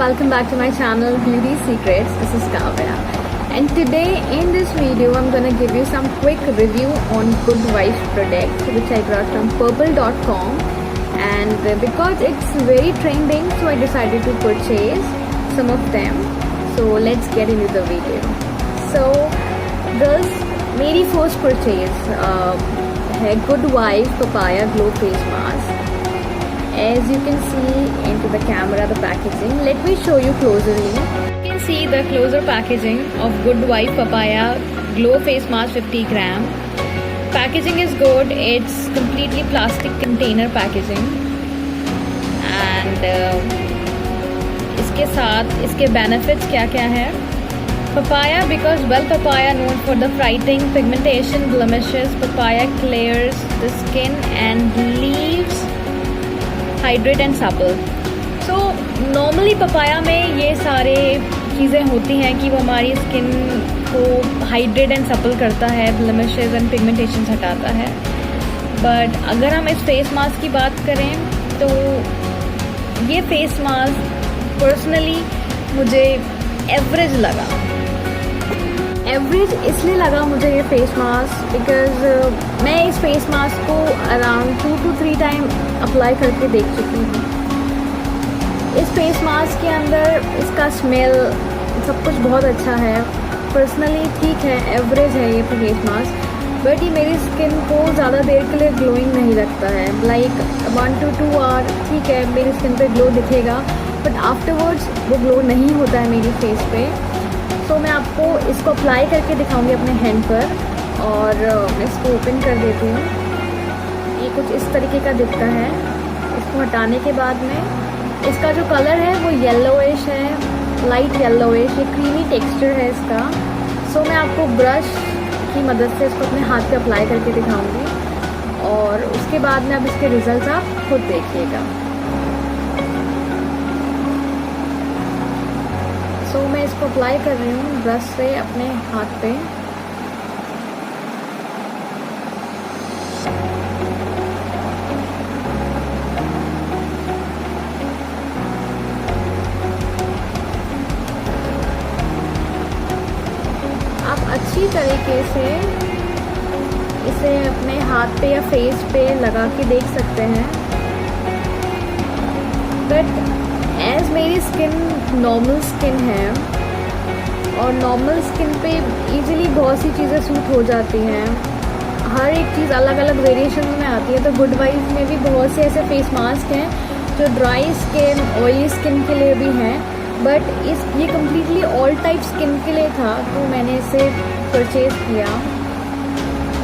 welcome back to my channel Beauty Secrets. This is Kavya, and today in this video I'm gonna give you some quick review on Good Wife product which I got from purple.com, and because it's very trending, so I decided to purchase some of them. So let's get into the video. So girls, मेरी first purchase है Good Wife Papaya Glow Face Mask. As you can see into the camera the packaging, let me show you closely. You can see the closer packaging of Good Wife Papaya Glow Face Mask 50 gram. Packaging is good. It's completely plastic container packaging, and इसके साथ इसके benefits क्या क्या है. Papaya, because papaya known for the fighting pigmentation blemishes. Papaya clears the skin and leaves hydrate and supple. So normally papaya में ये सारे चीज़ें होती हैं कि वो हमारी स्किन को हाइड्रेट एंड सपल करता है, ब्लेमिशेस एंड पिगमेंटेशन हटाता है. बट अगर हम इस फेस मास्क की बात करें तो ये फेस मास्क पर्सनली मुझे एवरेज लगा. एवरेज इसलिए लगा मुझे ये फेस मास्क बिकॉज मैं इस फेस मास्क को अराउंड 2 to 3 टाइम अप्लाई करके देख चुकी हूँ. इस फेस मास्क के अंदर इसका स्मेल सब कुछ बहुत अच्छा है. पर्सनली ठीक है, एवरेज है ये फेस मास्क, बट ये मेरी स्किन को ज़्यादा देर के लिए ग्लोइंग नहीं रखता है. लाइक 1 to 2 आवर ठीक है, मेरी स्किन पे ग्लो दिखेगा, बट आफ्टरवर्ड्स वो ग्लो नहीं होता है मेरी फेस पे. तो मैं आपको इसको अप्लाई करके दिखाऊंगी अपने हैंड पर, और मैं इसको ओपन कर देती हूँ. ये कुछ इस तरीके का दिखता है. इसको हटाने के बाद में इसका जो कलर है वो येलोइश है, लाइट येलोइश. ये क्रीमी टेक्सचर है इसका. सो मैं आपको ब्रश की मदद से इसको अपने हाथ पे अप्लाई करके दिखाऊंगी, और उसके बाद में अब इसके रिजल्ट आप खुद देखिएगा. सो मैं इसको अप्लाई कर रही हूँ ब्रश से अपने हाथ पे. आप अच्छी तरीके से इसे अपने हाथ पे या फेस पे लगा के देख सकते हैं. बट एज मेरी स्किन नॉर्मल स्किन है, और नॉर्मल स्किन पे इजीली बहुत सी चीज़ें सूट हो जाती हैं. हर एक चीज़ अलग अलग वेरिएशन में आती है. तो गुड वाइफ में भी बहुत से ऐसे फेस मास्क हैं जो ड्राई स्किन, ऑयली स्किन के लिए भी हैं, बट ये कम्प्लीटली ऑल टाइप स्किन के लिए था, तो मैंने इसे परचेज़ किया.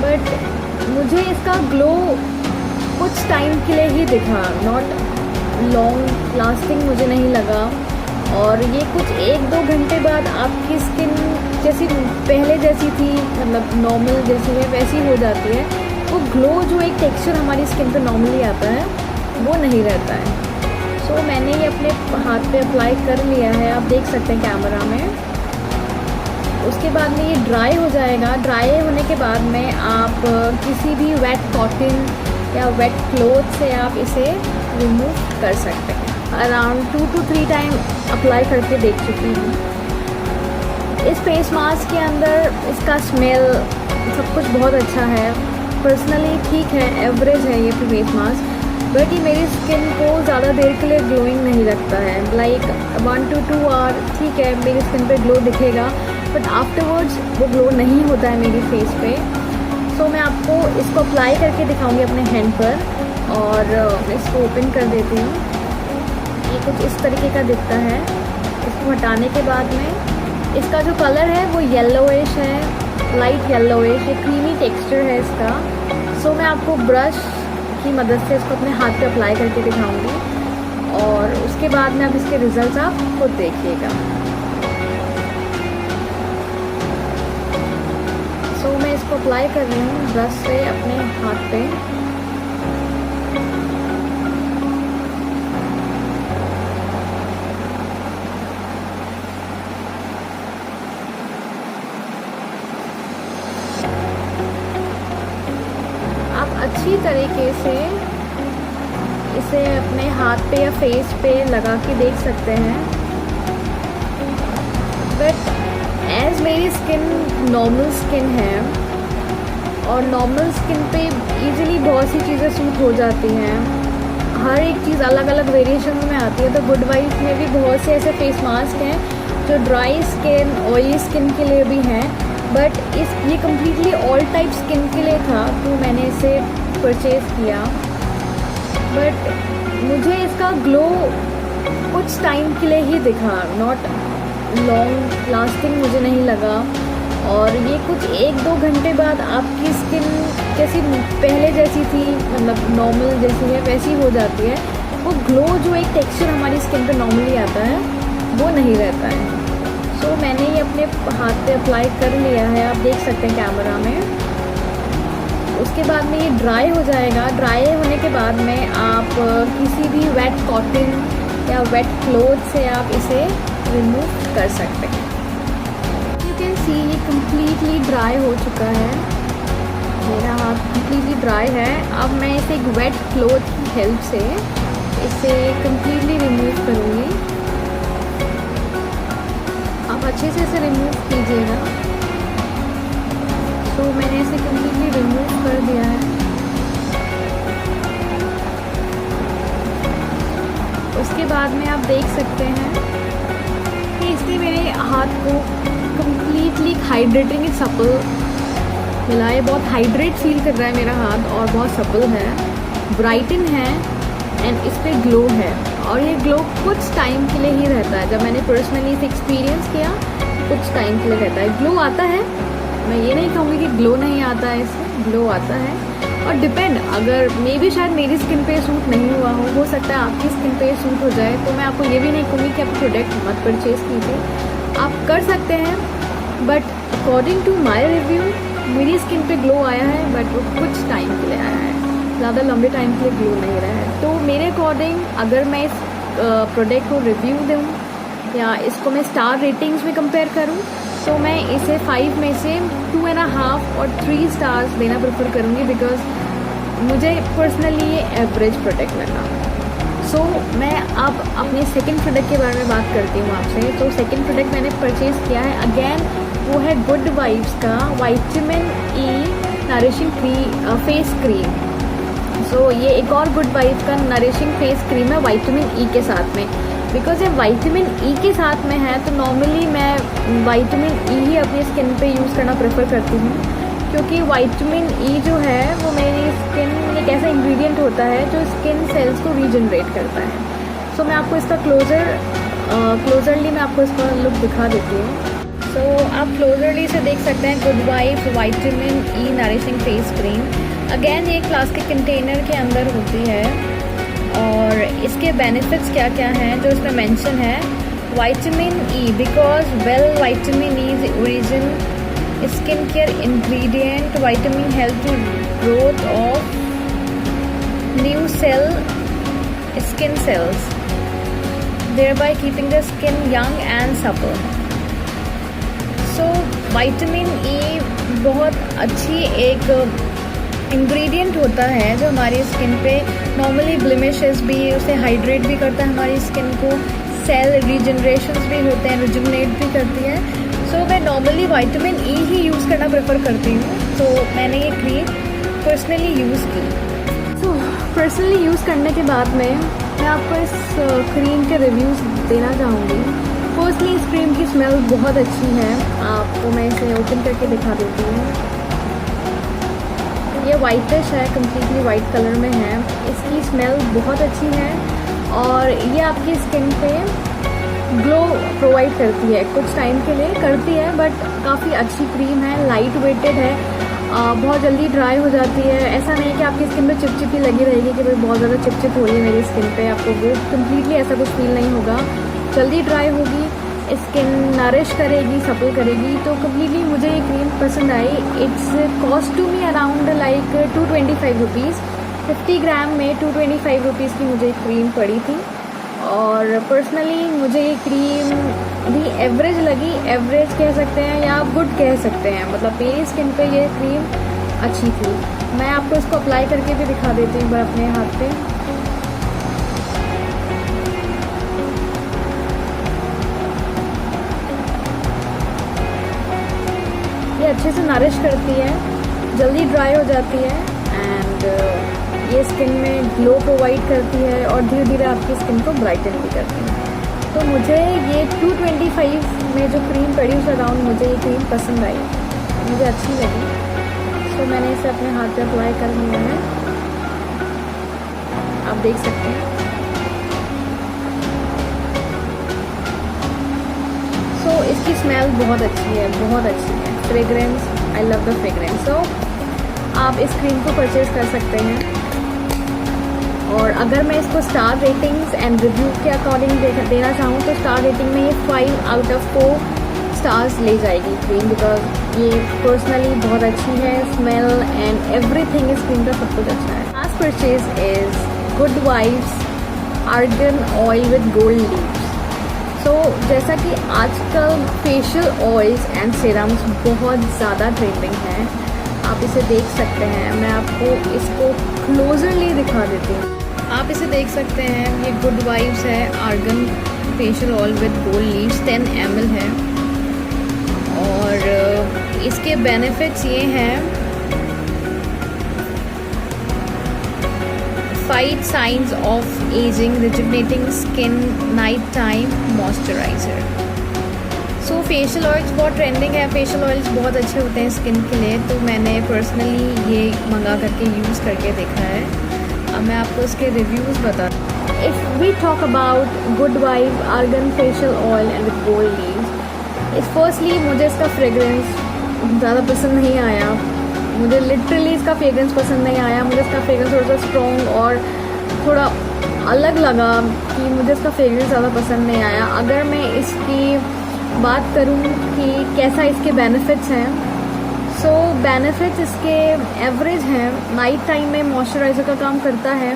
बट मुझे इसका ग्लो कुछ टाइम के लिए ही दिखा, नॉट लॉन्ग लास्टिंग मुझे नहीं लगा. और ये कुछ 1-2 घंटे बाद आपकी स्किन जैसी पहले जैसी थी, मतलब नॉर्मल जैसी है वैसी हो जाती है. वो ग्लो जो एक टेक्सचर हमारी स्किन पे नॉर्मली आता है वो नहीं रहता है. सो मैंने ये अपने हाथ पे अप्लाई कर लिया है, आप देख सकते हैं कैमरा में. उसके बाद में ये ड्राई हो जाएगा. ड्राई होने के बाद में आप किसी भी वेट कॉटन या वेट क्लोथ से आप इसे रिमूव कर सकते हैं. अराउंड 2 to 3 टाइम अप्लाई करके देख चुकी हूँ. इस फेस मास्क के अंदर इसका स्मेल सब कुछ बहुत अच्छा है. पर्सनली ठीक है, एवरेज है ये फेस मास्क, बट ये मेरी स्किन को ज़्यादा देर के लिए ग्लोइंग नहीं रखता है. लाइक 1 to 2 आवर ठीक है, मेरी स्किन पे ग्लो दिखेगा, बट आफ्टरवर्ड्स वो ग्लो नहीं होता है मेरी फेस पे. सो मैं आपको इसको अप्लाई करके दिखाऊंगी अपने हैंड पर, और मैं इसको ओपन कर देती हूँ. ये कुछ इस तरीके का दिखता है. इसको हटाने के बाद में इसका जो कलर है वो येलोइश है, लाइट येलोइश. ये क्रीमी टेक्सचर है इसका. सो मैं आपको ब्रश की मदद से इसको अपने हाथ पे अप्लाई करके दिखाऊंगी, और उसके बाद में अब इसके रिजल्ट आप खुद देखिएगा. सो मैं इसको अप्लाई कर रही हूँ ब्रश से अपने हाथ पे. आप अच्छी तरीके से इसे अपने हाथ पे या फेस पे लगा के देख सकते हैं. बट एज मेरी स्किन नॉर्मल स्किन है और नॉर्मल स्किन पे इजीली बहुत सी चीज़ें सूट हो जाती हैं। हर एक चीज़ अलग अलग वेरिएशन में आती है। तो गुड वाइफ में भी बहुत से ऐसे फेस मास्क हैं जो ड्राई स्किन, ऑयली स्किन के लिए भी हैं, बट ये कम्प्लीटली ऑल टाइप स्किन के लिए था, तो मैंने इसे परचेज़ किया। बट मुझे इसका ग्लो कुछ टाइम के लिए ही दिखा, नॉट लॉन्ग लास्टिंग मुझे नहीं लगा। और ये कुछ 1-2 घंटे बाद आपकी स्किन जैसी पहले जैसी थी, मतलब नॉर्मल जैसी है वैसी हो जाती है। वो ग्लो जो एक टेक्सचर हमारी स्किन पे नॉर्मली आता है वो नहीं रहता है। सो मैंने ये अपने हाथ पे अप्लाई कर लिया है, आप देख सकते हैं कैमरा में। उसके बाद में ये ड्राई हो जाएगा। ड्राई होने के बाद में आप किसी भी वेट कॉटन या वेट क्लोथ से आप इसे रिमूव कर सकते हैं। यू कैन सी ये कम्प्लीटली ड्राई हो चुका है, मेरा हाथ कम्प्लीटली ड्राई है। अब मैं इसे एक वेट क्लोथ की हेल्प से इसे कम्प्लीटली रिमूव करूँगी। आप अच्छे से इसे रिमूव कीजिएगा। तो मैंने इसे कम्प्लीटली रिमूव कर दिया है। उसके बाद में आप देख सकते हैं कि इसने मेरे हाथ को कम्प्लीटली हाइड्रेटिंग सपल मिला है। बहुत हाइड्रेट फील कर रहा है मेरा हाथ और बहुत सपल है, ब्राइटन है एंड इस पर ग्लो है। और ये ग्लो कुछ टाइम के लिए ही रहता है। जब मैंने पर्सनली इसे एक्सपीरियंस किया, कुछ टाइम के लिए रहता है। ग्लो आता है, मैं ये नहीं कहूँगी कि ग्लो नहीं आता है, इससे ग्लो आता है। और डिपेंड, अगर मे भी शायद मेरी स्किन पे सूट नहीं हुआ हो सकता है आपकी स्किन पे सूट हो जाए। तो मैं आपको ये भी नहीं कहूँगी कि आप प्रोडक्ट मत परचेज़ कीजिए, आप कर सकते हैं। But according to my review मेरी स्किन पे ग्लो आया है, बट वो कुछ टाइम के लिए आया है, ज़्यादा लंबे टाइम के लिए ग्लो नहीं रहा है। तो मेरे अकॉर्डिंग अगर मैं इस प्रोडक्ट को रिव्यू दूँ या इसको मैं स्टार रेटिंग्स में कंपेयर करूँ, तो मैं इसे 5 में से 2.5 और 3 स्टार्स देना प्रेफर करूँगी, बिकॉज मुझे पर्सनली ये एवरेज प्रोडक्ट लगा। सो मैं अब अपने सेकंड प्रोडक्ट के बारे में बात करती हूँ आपसे। तो सेकंड प्रोडक्ट मैंने परचेज़ किया है, अगेन वो है गुड वाइब्स का vitamin E nourishing face cream. So ये एक और गुड वाइब्स का नरिशिंग फेस क्रीम है विटामिन ई के साथ में। बिकॉज ये विटामिन ई के साथ में है, तो नॉर्मली मैं विटामिन ई ही अपनी स्किन पे यूज़ करना प्रेफर करती हूँ, क्योंकि विटामिन ई जो है वो मेरी स्किन एक ऐसा इंग्रेडिएंट होता है जो स्किन सेल्स को रीजनरेट करता है। सो मैं आपको इसका क्लोजरली मैं आपको इसका लुक दिखा देती हूँ। सो आप क्लोजरली से देख सकते हैं good vibes vitamin E nourishing face cream. Again ये एक प्लास्टिक कंटेनर के अंदर होती है और इसके बेनिफिट्स क्या क्या हैं जो इसमें मेंशन है। Vitamin E, because well vitamin E is origin skin care ingredient. Vitamin help to growth of new skin cells, thereby keeping the skin young and supple. So vitamin E बहुत अच्छी एक ingredient होता है जो हमारी skin पे normally blemishes भी उसे हाइड्रेट भी करता है हमारी स्किन को, सेल रीजनरेशंस भी होते हैं, रिजुमिनेट भी करती है। सो मैं नॉर्मली विटामिन ई ही यूज़ करना प्रेफर करती हूँ। तो मैंने ये क्रीम पर्सनली यूज़ की। सो पर्सनली यूज़ करने के बाद में मैं आपको इस क्रीम के रिव्यूज़ देना चाहूँगी। फर्स्टली इस क्रीम की स्मेल बहुत अच्छी है, आपको मैं इसे ओपन करके दिखा देती हूँ। ये वाइटिश है, कम्प्लीटली वाइट कलर में है। इसकी स्मेल बहुत अच्छी है और ये आपकी स्किन पे ग्लो प्रोवाइड करती है, कुछ टाइम के लिए करती है, बट काफ़ी अच्छी क्रीम है, लाइट वेटेड है, बहुत जल्दी ड्राई हो जाती है। ऐसा नहीं कि आपकी स्किन पे चिपचिपी लगी रहेगी कि भाई बहुत ज़्यादा चिपचिप हो रही है मेरी स्किन पे, आपको वो कम्प्लीटली ऐसा कुछ फील नहीं होगा। जल्दी ड्राई होगी, स्किन नरिश करेगी, सपल करेगी। तो कम्प्लीटली मुझे ये क्रीम पसंद आई। It's cost to me around like 225 rupees. 50 gram में 225 रुपीज़ की मुझे क्रीम पड़ी थी और पर्सनली मुझे ये क्रीम भी एवरेज लगी। एवरेज कह सकते हैं या गुड कह सकते हैं, मतलब मेरी स्किन पे ये क्रीम अच्छी थी। मैं आपको इसको अप्लाई करके भी दिखा देती हूँ अपने हाथ पे। ये अच्छे से नरिश करती है, जल्दी ड्राई हो जाती है एंड ये स्किन में ग्लो प्रोवाइड करती है और धीरे धीरे आपकी स्किन को ब्राइटन भी करती है। तो मुझे ये 225 में जो क्रीम पड़ी उस अराउंड मुझे ये क्रीम पसंद आई, मुझे अच्छी लगी। तो मैंने इसे अपने हाथ पे अप्लाई कर लिया है, आप देख सकते हैं। सो इसकी स्मेल बहुत अच्छी है, बहुत अच्छी है। Fragrance, I love the fragrance. So आप इस क्रीम को परचेज़ कर सकते हैं। और अगर मैं इसको स्टार रेटिंग्स एंड रिव्यू के अकॉर्डिंग देना चाहूँ तो स्टार रेटिंग में ये 5 आउट ऑफ 4 स्टार्स ले जाएगी क्रीम, बिकॉज ये पर्सनली बहुत अच्छी है। स्मेल एंड एवरीथिंग इस क्रीम का सब कुछ अच्छा है। Last purchase is good vibes argon oil with gold leaves. तो जैसा कि आजकल फेशियल ऑयल्स एंड सीरम्स बहुत ज़्यादा ट्रेंडिंग हैं, आप इसे देख सकते हैं। मैं आपको इसको क्लोजरली दिखा देती हूँ। आप इसे देख सकते हैं, ये गुड वाइब्स है argan facial oil with gold leaves, 10 ml है। और इसके बेनिफिट्स ये हैं, fight science of ageing, rejuvenating skin, night time moisturiser. So facial oils बहुत ट्रेंडिंग है, फेशियल ऑयल्स बहुत अच्छे होते हैं स्किन के लिए। तो मैंने पर्सनली ये मंगा करके यूज़ करके देखा है। अब मैं आपको इसके रिव्यूज़ बता। If we talk about good vibe argan facial oil and with gold leaves, इस फर्स्टली मुझे इसका फ्रेगरेंस ज़्यादा पसंद नहीं आया। मुझे लिटरली इसका फ्रेगरेंस पसंद नहीं आया। मुझे इसका फ्रेगरेंस थोड़ा सा स्ट्रॉन्ग और थोड़ा अलग लगा कि मुझे इसका फ्रेगरेंस ज़्यादा पसंद नहीं आया। अगर मैं इसकी बात करूं कि कैसा इसके बेनिफिट्स हैं, सो बेनिफिट्स इसके एवरेज हैं। नाइट टाइम में मॉइस्चराइज़र का काम करता है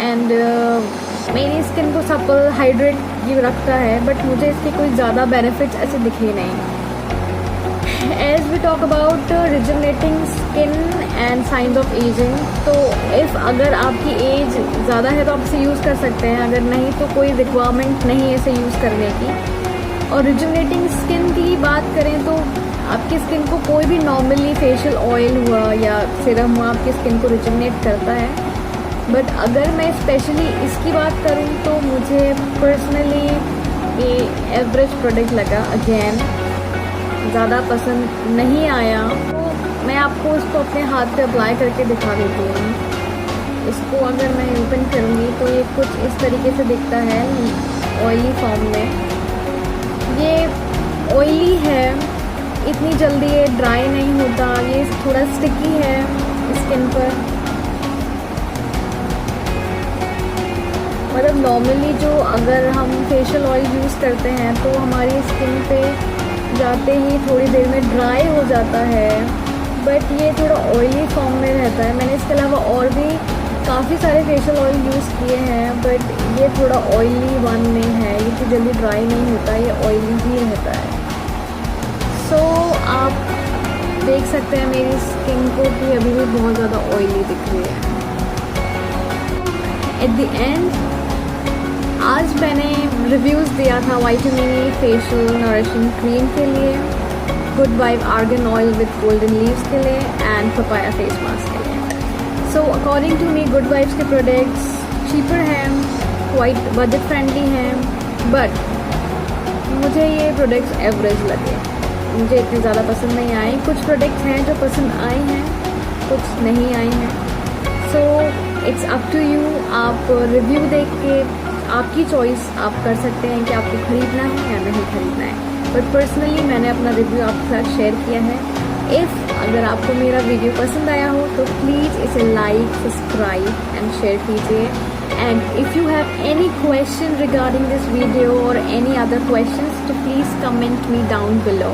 एंड मेरी स्किन को सपल हाइड्रेट ये रखता है, बट मुझे इसके कोई ज़्यादा बेनिफिट्स ऐसे दिखे नहीं। As we talk about rejuvenating skin and science of ageing, तो इफ़ अगर आपकी एज ज़्यादा है तो आप इसे यूज़ कर सकते हैं, अगर नहीं तो कोई रिक्वायरमेंट नहीं है इसे यूज़ करने की। और रिजुवनेटिंग स्किन की बात करें तो आपकी स्किन को कोई भी नॉर्मली फेशियल ऑयल हुआ या सीरम हुआ आपकी स्किन को रिजुवनेट करता है, बट अगर मैं स्पेशली इसकी बात करूं तो मुझे पर्सनली ये एवरेज प्रोडक्ट लगा। अगेन ज़्यादा पसंद नहीं आया। तो मैं आपको इसको अपने हाथ पे अप्लाई करके दिखा देती हूँ। इसको अगर मैं ओपन करूँगी तो ये कुछ इस तरीके से दिखता है ऑयली फॉर्म में। ये ऑयली है, इतनी जल्दी ये ड्राई नहीं होता, ये थोड़ा स्टिकी है स्किन पर। मतलब नॉर्मली जो अगर हम फेशियल ऑयल यूज़ करते हैं तो हमारी स्किन पे जाते ही थोड़ी देर में ड्राई हो जाता है, बट ये थोड़ा ऑयली फॉर्म में रहता है। मैंने इसके अलावा और भी काफ़ी सारे फेशियल ऑयल यूज़ किए हैं, बट ये थोड़ा ऑयली वन में है, ये तो जल्दी ड्राई नहीं होता, ये ऑयली ही रहता है। सो आप देख सकते हैं मेरी स्किन को कि अभी भी बहुत ज़्यादा ऑयली दिख रही है। एट द एंड आज मैंने रिव्यूज़ दिया था vitamin E facial nourishing cream के लिए, good vibe argan oil with golden leaves के लिए एंड पपाया फेस मास्क के लिए। So according to me good vibes के प्रोडक्ट्स चीपर हैं, क्वाइट बजट फ्रेंडली हैं, बट मुझे ये प्रोडक्ट्स एवरेज लगे, मुझे इतने ज़्यादा पसंद नहीं आए। कुछ प्रोडक्ट्स हैं जो पसंद आए हैं, कुछ नहीं आए हैं। So it's up to you, आप रिव्यू देख के आपकी चॉइस आप कर सकते हैं कि आपको ख़रीदना है या नहीं ख़रीदना है। बट पर्सनली मैंने अपना रिव्यू आपके साथ शेयर किया है। अगर आपको मेरा वीडियो पसंद आया हो तो प्लीज़ इसे लाइक, सब्सक्राइब एंड शेयर कीजिए। And if you have any question regarding this video और एनी अदर क्वेश्चंस तो please comment me down below.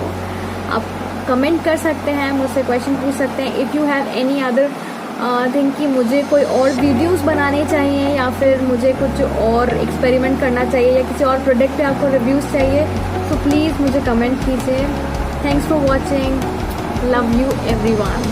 आप कमेंट कर सकते हैं, मुझसे क्वेश्चन पूछ सकते हैं। If you have any other think कि मुझे कोई और वीडियोस बनाने चाहिए या फिर मुझे कुछ और एक्सपेरिमेंट करना चाहिए या किसी और प्रोडक्ट पे आपको रिव्यूज़ चाहिए तो प्लीज़ मुझे कमेंट कीजिए। Thanks for watching, love you everyone.